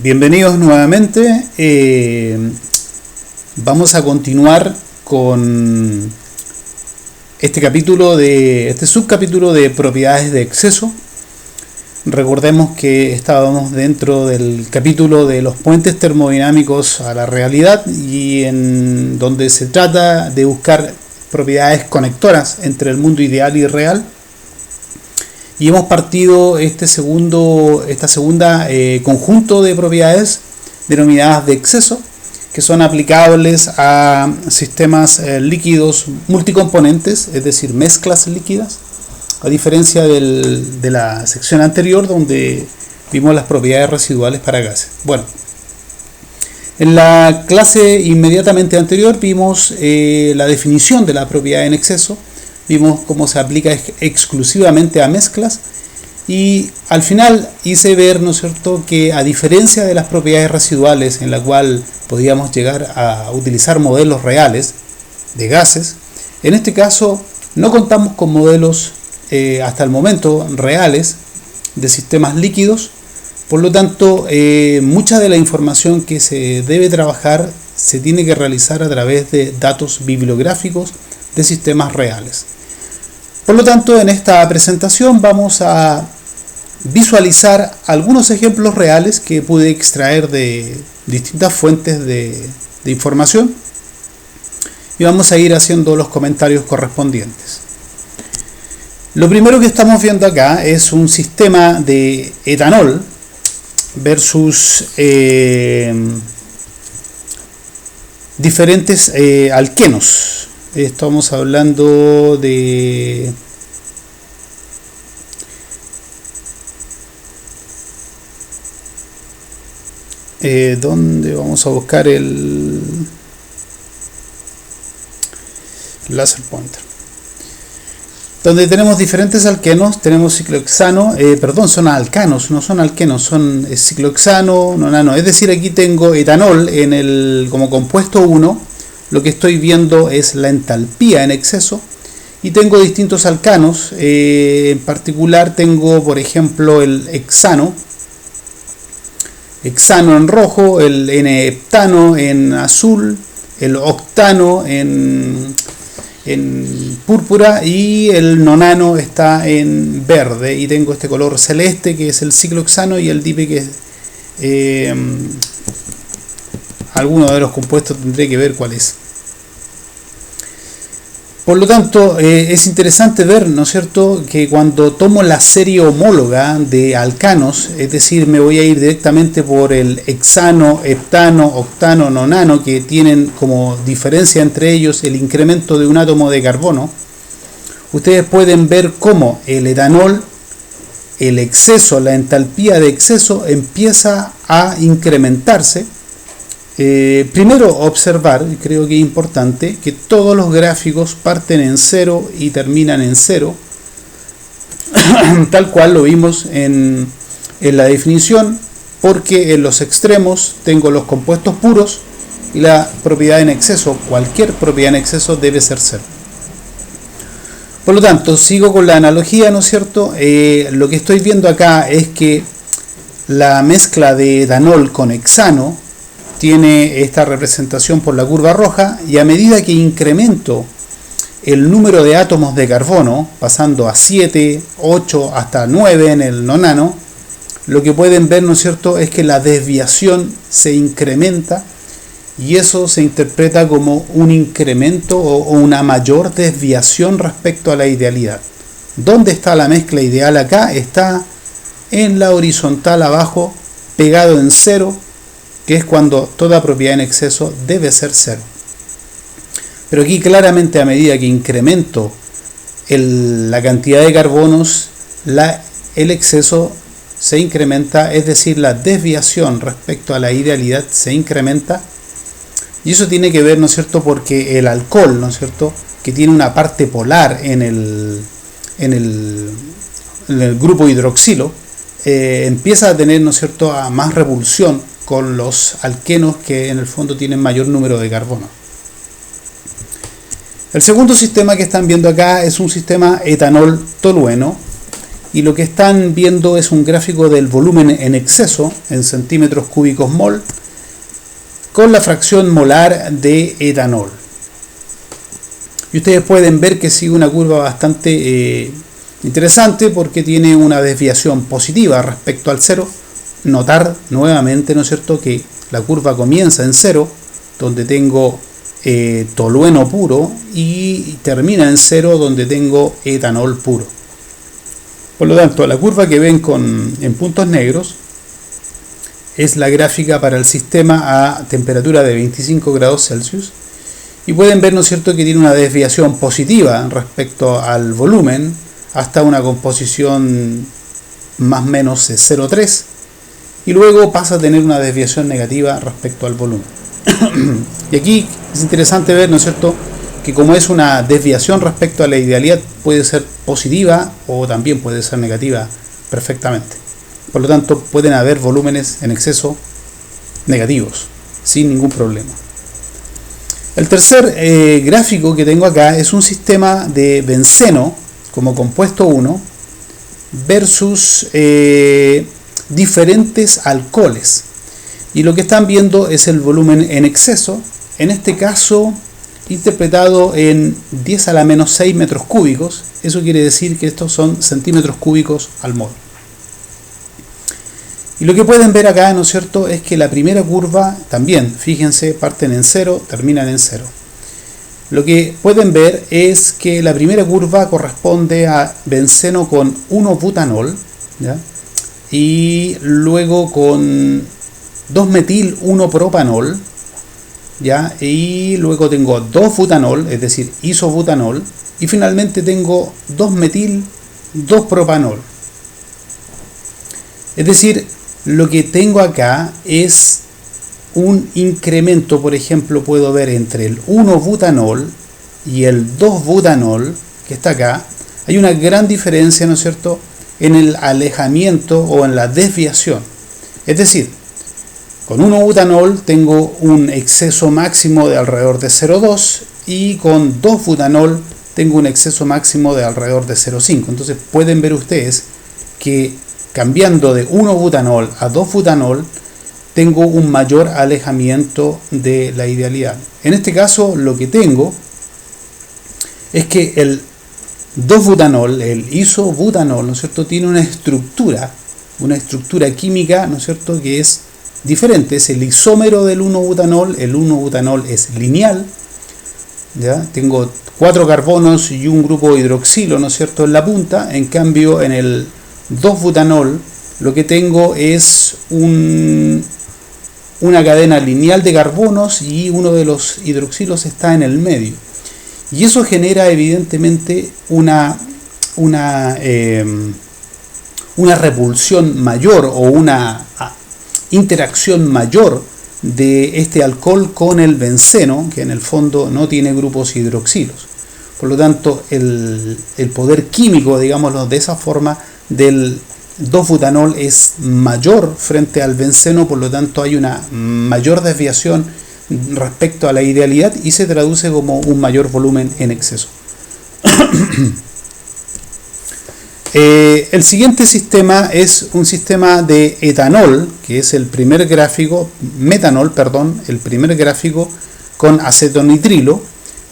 Bienvenidos nuevamente. Vamos a continuar con este subcapítulo de propiedades de exceso. Recordemos que estábamos dentro del capítulo de los puentes termodinámicos a la realidad y en donde se trata de buscar propiedades conectoras entre el mundo ideal y real. Y hemos partido esta segunda conjunto de propiedades denominadas de exceso, que son aplicables a sistemas líquidos multicomponentes, es decir, mezclas líquidas, a diferencia de la sección anterior donde vimos las propiedades residuales para gases. Bueno, en la clase inmediatamente anterior vimos la definición de la propiedad en exceso. Vimos cómo se aplica exclusivamente a mezclas y al final hice ver, ¿no es cierto?, que a diferencia de las propiedades residuales en la cual podíamos llegar a utilizar modelos reales de gases, en este caso no contamos con modelos hasta el momento reales de sistemas líquidos. Por lo tanto, mucha de la información que se debe trabajar se tiene que realizar a través de datos bibliográficos de sistemas reales. Por lo tanto, en esta presentación vamos a visualizar algunos ejemplos reales que pude extraer de distintas fuentes de información y vamos a ir haciendo los comentarios correspondientes. Lo primero que estamos viendo acá es un sistema de etanol versus diferentes alquenos. Estamos hablando de ¿dónde vamos a buscar el laser pointer? Donde tenemos diferentes alquenos, tenemos ciclohexano, son alcanos, no son alquenos, son ciclohexano, nonano. Es decir, aquí tengo etanol como compuesto 1. Lo que estoy viendo es la entalpía en exceso y tengo distintos alcanos. En particular tengo, por ejemplo, el hexano en rojo, el N-heptano en azul, el octano en púrpura y el nonano está en verde, y tengo este color celeste que es el ciclohexano y el dipe que es alguno de los compuestos, tendré que ver cuál es. Por lo tanto, es interesante ver, ¿no es cierto?, que cuando tomo la serie homóloga de alcanos, es decir, me voy a ir directamente por el hexano, heptano, octano, nonano, que tienen como diferencia entre ellos el incremento de un átomo de carbono, ustedes pueden ver cómo el etanol, el exceso, la entalpía de exceso empieza a incrementarse. Primero observar, creo que es importante, que todos los gráficos parten en 0 y terminan en 0, tal cual lo vimos en la definición, porque en los extremos tengo los compuestos puros y la propiedad en exceso, cualquier propiedad en exceso debe ser 0. Por lo tanto, sigo con la analogía, ¿no es cierto? Lo que estoy viendo acá es que la mezcla de etanol con hexano tiene esta representación por la curva roja, y a medida que incremento el número de átomos de carbono, pasando a 7, 8 hasta 9 en el nonano, lo que pueden ver, ¿no es cierto?, es que la desviación se incrementa, y eso se interpreta como un incremento o una mayor desviación respecto a la idealidad. ¿Dónde está la mezcla ideal acá? Está en la horizontal abajo, pegado en 0, que es cuando toda propiedad en exceso debe ser 0. Pero aquí claramente, a medida que incremento la cantidad de carbonos, el exceso se incrementa, es decir, la desviación respecto a la idealidad se incrementa, y eso tiene que ver, ¿no es cierto?, porque el alcohol, ¿no es cierto?, que tiene una parte polar en el grupo hidroxilo, empieza a tener, ¿no es cierto?, a más repulsión con los alquenos que en el fondo tienen mayor número de carbono. El segundo sistema que están viendo acá es un sistema etanol tolueno, y lo que están viendo es un gráfico del volumen en exceso en centímetros cúbicos mol con la fracción molar de etanol. Y ustedes pueden ver que sigue una curva bastante interesante porque tiene una desviación positiva respecto al cero. Notar nuevamente, ¿no es cierto?, que la curva comienza en cero, donde tengo tolueno puro, y termina en cero, donde tengo etanol puro. Por lo tanto, la curva que ven en puntos negros es la gráfica para el sistema a temperatura de 25 grados Celsius. Y pueden ver, ¿no es cierto?, que tiene una desviación positiva respecto al volumen hasta una composición más o menos 0,3. Y luego pasa a tener una desviación negativa respecto al volumen. Y aquí es interesante ver, ¿no es cierto?, que como es una desviación respecto a la idealidad, puede ser positiva o también puede ser negativa perfectamente. Por lo tanto, pueden haber volúmenes en exceso negativos, sin ningún problema. El tercer gráfico que tengo acá es un sistema de benceno como compuesto 1 versus diferentes alcoholes. Y lo que están viendo es el volumen en exceso, en este caso interpretado en 10 a la menos 6 metros cúbicos. Eso quiere decir que estos son centímetros cúbicos al mol. Y lo que pueden ver acá, ¿no es cierto?, es que la primera curva también, fíjense, parten en 0, terminan en 0. Lo que pueden ver es que la primera curva corresponde a benceno con 1-butanol, ¿ya?, y luego con 2-metil 1-propanol, ¿ya?, y luego tengo 2-butanol, es decir, isobutanol, y finalmente tengo 2-metil 2-propanol. Es decir, lo que tengo acá es un incremento, por ejemplo, puedo ver entre el 1-butanol y el 2-butanol, que está acá. Hay una gran diferencia, ¿no es cierto?, en el alejamiento o en la desviación. Es decir, con 1-butanol tengo un exceso máximo de alrededor de 0,2 y con 2-butanol tengo un exceso máximo de alrededor de 0,5. Entonces pueden ver ustedes que cambiando de 1-butanol a 2-butanol tengo un mayor alejamiento de la idealidad. En este caso lo que tengo es que el 2-butanol, el isobutanol, ¿no es cierto?, tiene una estructura química, ¿no es cierto?, que es diferente. Es el isómero del 1-butanol. El 1-butanol es lineal, ¿ya? Tengo 4 carbonos y un grupo hidroxilo, ¿no es cierto?, en la punta. En cambio, en el 2-butanol lo que tengo es una cadena lineal de carbonos y uno de los hidroxilos está en el medio. Y eso genera evidentemente una repulsión mayor o una interacción mayor de este alcohol con el benceno, que en el fondo no tiene grupos hidroxilos. Por lo tanto, el poder químico, digámoslo de esa forma, del 2-butanol es mayor frente al benceno. Por lo tanto, hay una mayor desviación respecto a la idealidad y se traduce como un mayor volumen en exceso. El siguiente sistema es un sistema de etanol, que es el primer gráfico, metanol, perdón, el primer gráfico con acetonitrilo,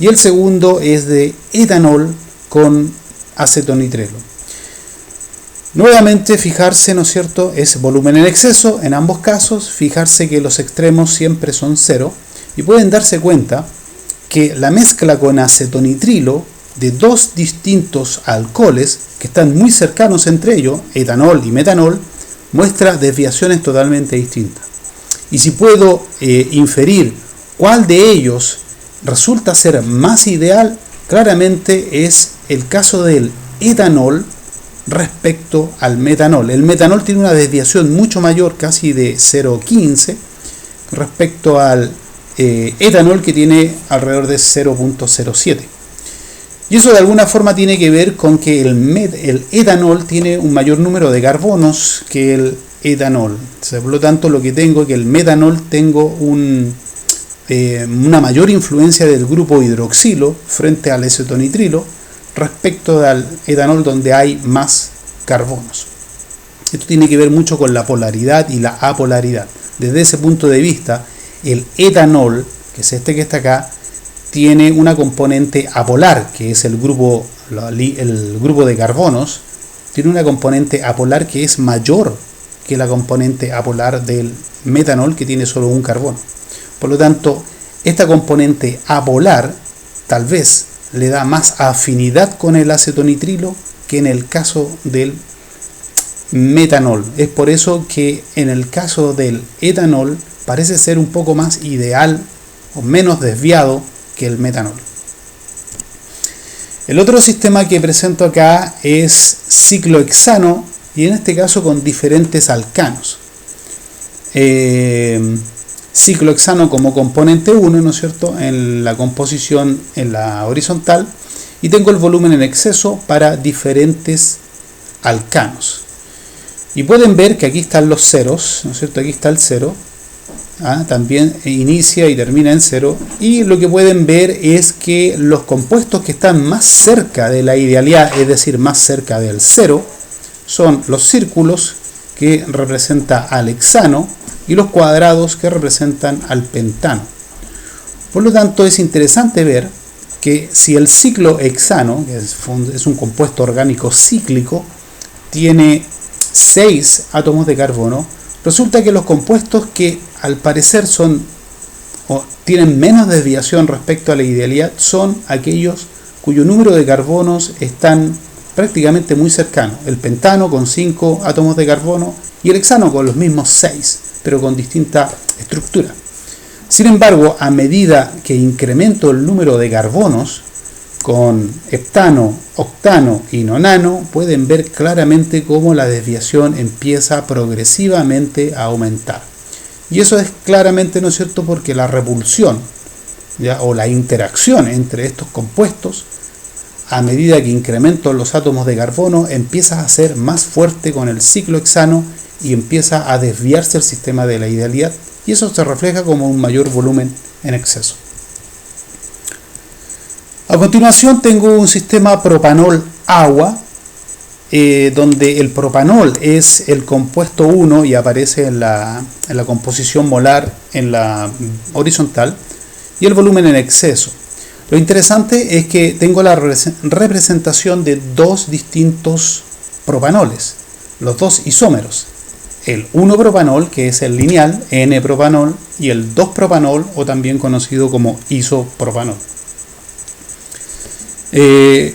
y el segundo es de etanol con acetonitrilo. Nuevamente fijarse, ¿no es cierto?, es volumen en exceso en ambos casos, fijarse que los extremos siempre son 0, y pueden darse cuenta que la mezcla con acetonitrilo de dos distintos alcoholes que están muy cercanos entre ellos, etanol y metanol, muestra desviaciones totalmente distintas. Y si puedo inferir cuál de ellos resulta ser más ideal, claramente es el caso del etanol respecto al metanol. El metanol tiene una desviación mucho mayor, casi de 0,15, respecto al etanol, que tiene alrededor de 0,07. Y eso de alguna forma tiene que ver con que el etanol tiene un mayor número de carbonos que el etanol. O sea, por lo tanto, lo que tengo es que el metanol tengo una mayor influencia del grupo hidroxilo frente al acetonitrilo respecto al etanol, donde hay más carbonos. Esto tiene que ver mucho con la polaridad y la apolaridad. Desde ese punto de vista, el etanol, que es este que está acá, tiene una componente apolar, que es el grupo de carbonos, tiene una componente apolar que es mayor que la componente apolar del metanol, que tiene solo un carbono. Por lo tanto, esta componente apolar tal vez le da más afinidad con el acetonitrilo que en el caso del metanol. Es por eso que en el caso del etanol parece ser un poco más ideal o menos desviado que el metanol. El otro sistema que presento acá es ciclohexano, y en este caso con diferentes alcanos. Ciclohexano como componente 1, ¿no es cierto?, en la composición en la horizontal, y tengo el volumen en exceso para diferentes alcanos. Y pueden ver que aquí están los ceros, ¿no es cierto? Aquí está el cero, también inicia y termina en cero, y lo que pueden ver es que los compuestos que están más cerca de la idealidad, es decir, más cerca del cero, son los círculos, que representa al hexano, y los cuadrados, que representan al pentano. Por lo tanto, es interesante ver que si el ciclohexano, que es un compuesto orgánico cíclico, tiene 6 átomos de carbono, resulta que los compuestos que al parecer tienen menos desviación respecto a la idealidad son aquellos cuyo número de carbonos están prácticamente muy cercano. El pentano con 5 átomos de carbono y el hexano con los mismos 6, pero con distinta estructura. Sin embargo, a medida que incremento el número de carbonos con heptano, octano y nonano, pueden ver claramente cómo la desviación empieza progresivamente a aumentar. Y eso es claramente, ¿no es cierto?, porque la repulsión, o la interacción entre estos compuestos, a medida que incremento los átomos de carbono, empieza a ser más fuerte con el ciclohexano y empieza a desviarse el sistema de la idealidad, y eso se refleja como un mayor volumen en exceso. A continuación tengo un sistema propanol-agua, donde el propanol es el compuesto 1 y aparece en la composición molar en la horizontal, y el volumen en exceso. Lo interesante es que tengo la representación de dos distintos propanoles, los dos isómeros. El 1-propanol, que es el lineal, N-propanol, y el 2-propanol, o también conocido como isopropanol.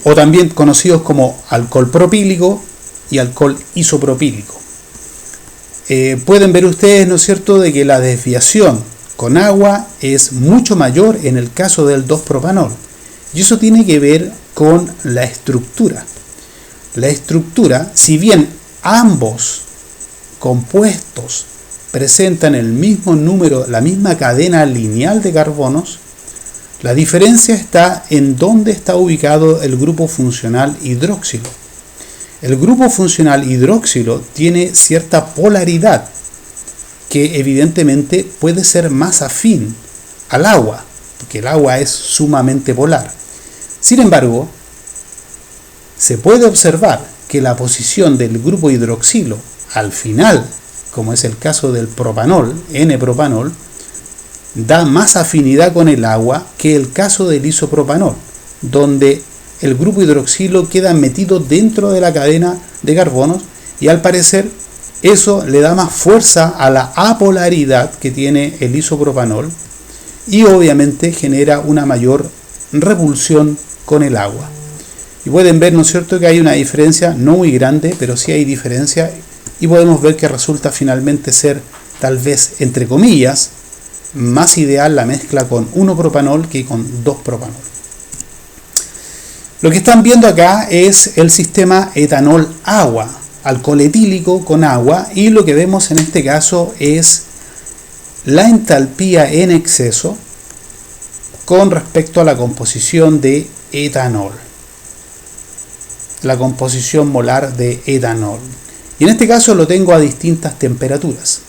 O también conocidos como alcohol propílico y alcohol isopropílico. Pueden ver ustedes, ¿no es cierto?, de que la desviación con agua es mucho mayor en el caso del 2-propanol. Y eso tiene que ver con la estructura. La estructura, si bien ambos compuestos presentan el mismo número, la misma cadena lineal de carbonos, la diferencia está en dónde está ubicado el grupo funcional hidroxilo. El grupo funcional hidroxilo tiene cierta polaridad que evidentemente puede ser más afín al agua, porque el agua es sumamente polar. Sin embargo, se puede observar que la posición del grupo hidroxilo al final, como es el caso del propanol, N-propanol, da más afinidad con el agua que el caso del isopropanol, donde el grupo hidroxilo queda metido dentro de la cadena de carbonos, y al parecer eso le da más fuerza a la apolaridad que tiene el isopropanol, y obviamente genera una mayor repulsión con el agua. Y pueden ver, ¿no es cierto?, que hay una diferencia no muy grande, pero sí hay diferencia, y podemos ver que resulta finalmente ser, tal vez, entre comillas, más ideal la mezcla con 1-propanol que con 2-propanol. Lo que están viendo acá es el sistema etanol-agua, alcohol etílico con agua, y lo que vemos en este caso es la entalpía en exceso con respecto a la composición de etanol, la composición molar de etanol. Y en este caso lo tengo a distintas temperaturas.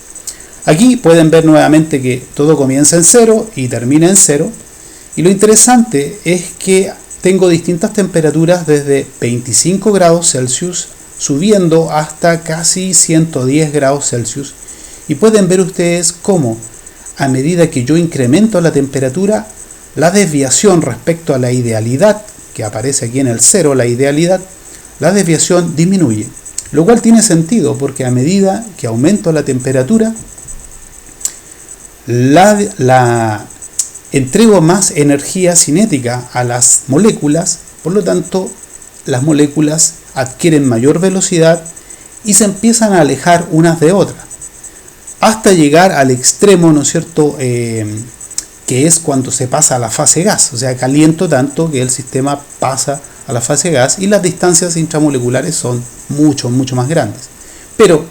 Aquí pueden ver nuevamente que todo comienza en 0 y termina en 0. Y lo interesante es que tengo distintas temperaturas desde 25 grados Celsius subiendo hasta casi 110 grados Celsius. Y pueden ver ustedes cómo a medida que yo incremento la temperatura, la desviación respecto a la idealidad, que aparece aquí en el 0, la idealidad, la desviación disminuye. Lo cual tiene sentido porque a medida que aumento la temperatura, entrego más energía cinética a las moléculas, por lo tanto las moléculas adquieren mayor velocidad y se empiezan a alejar unas de otras, hasta llegar al extremo, ¿no es cierto?, que es cuando se pasa a la fase gas, o sea, caliento tanto que el sistema pasa a la fase gas y las distancias intramoleculares son mucho más grandes. Pero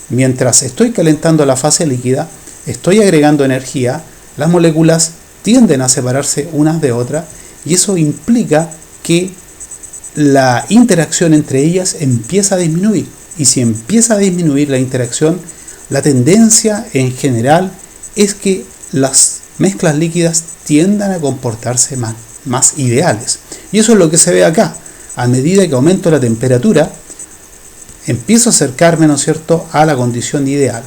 mientras estoy calentando la fase líquida, estoy agregando energía, las moléculas tienden a separarse unas de otras y eso implica que la interacción entre ellas empieza a disminuir. Y si empieza a disminuir la interacción, la tendencia en general es que las mezclas líquidas tiendan a comportarse más ideales. Y eso es lo que se ve acá. A medida que aumento la temperatura, empiezo a acercarme, ¿no es cierto?, a la condición ideal.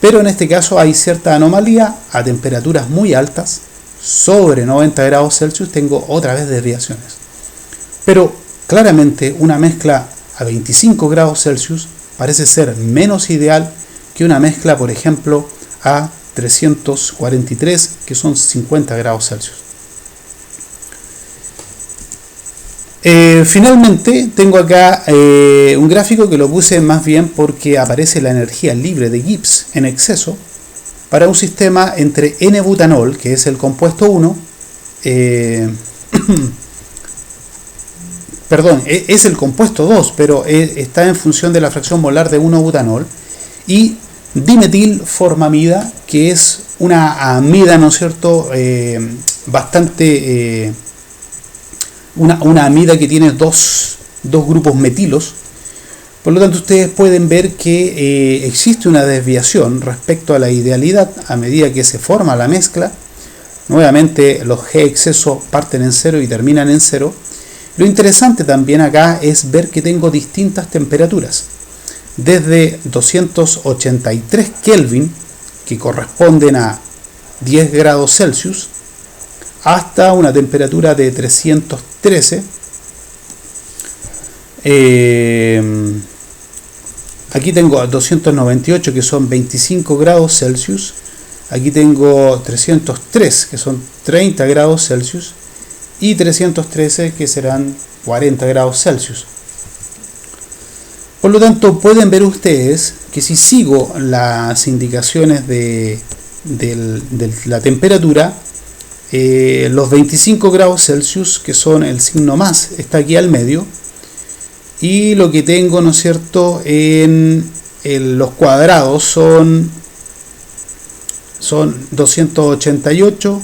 Pero en este caso hay cierta anomalía. A temperaturas muy altas, sobre 90 grados Celsius, tengo otra vez desviaciones. Pero claramente una mezcla a 25 grados Celsius parece ser menos ideal que una mezcla, por ejemplo, a 343, que son 50 grados Celsius. Finalmente tengo acá un gráfico que lo puse más bien porque aparece la energía libre de Gibbs en exceso para un sistema entre N-butanol, que es el compuesto 1, perdón, es el compuesto 2, pero está en función de la fracción molar de 1-butanol, y dimetilformamida, que es una amida, ¿no es cierto?, una amida que tiene dos grupos metilos. Por lo tanto, ustedes pueden ver que existe una desviación respecto a la idealidad a medida que se forma la mezcla. Nuevamente los G exceso parten en 0 y terminan en 0. Lo interesante también acá es ver que tengo distintas temperaturas. Desde 283 Kelvin, que corresponden a 10 grados Celsius, hasta una temperatura de 313. Aquí tengo 298, que son 25 grados Celsius. Aquí tengo 303, que son 30 grados Celsius. Y 313, que serán 40 grados Celsius. Por lo tanto, pueden ver ustedes que si sigo las indicaciones de la temperatura, los 25 grados Celsius, que son el signo más, está aquí al medio, y lo que tengo, ¿no es cierto?, en los cuadrados son 288,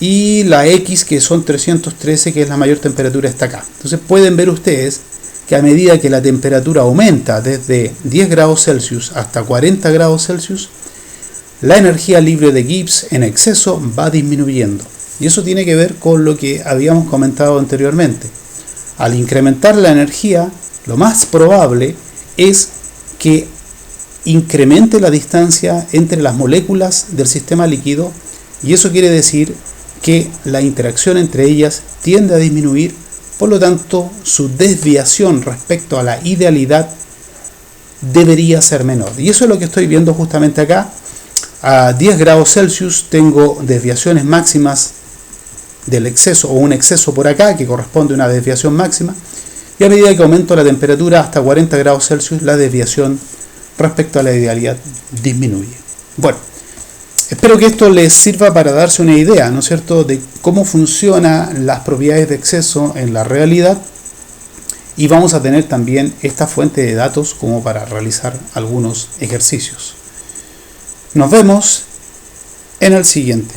y la X, que son 313, que es la mayor temperatura, está acá. Entonces pueden ver ustedes que a medida que la temperatura aumenta desde 10 grados Celsius hasta 40 grados Celsius, la energía libre de Gibbs en exceso va disminuyendo. Y eso tiene que ver con lo que habíamos comentado anteriormente. Al incrementar la energía, lo más probable es que incremente la distancia entre las moléculas del sistema líquido, y eso quiere decir que la interacción entre ellas tiende a disminuir, por lo tanto su desviación respecto a la idealidad debería ser menor. Y eso es lo que estoy viendo justamente acá. A 10 grados Celsius tengo desviaciones máximas del exceso, o un exceso por acá que corresponde a una desviación máxima, y a medida que aumento la temperatura hasta 40 grados Celsius, la desviación respecto a la idealidad disminuye. Bueno, espero que esto les sirva para darse una idea, ¿no es cierto?, de cómo funcionan las propiedades de exceso en la realidad, y vamos a tener también esta fuente de datos como para realizar algunos ejercicios. Nos vemos en el siguiente.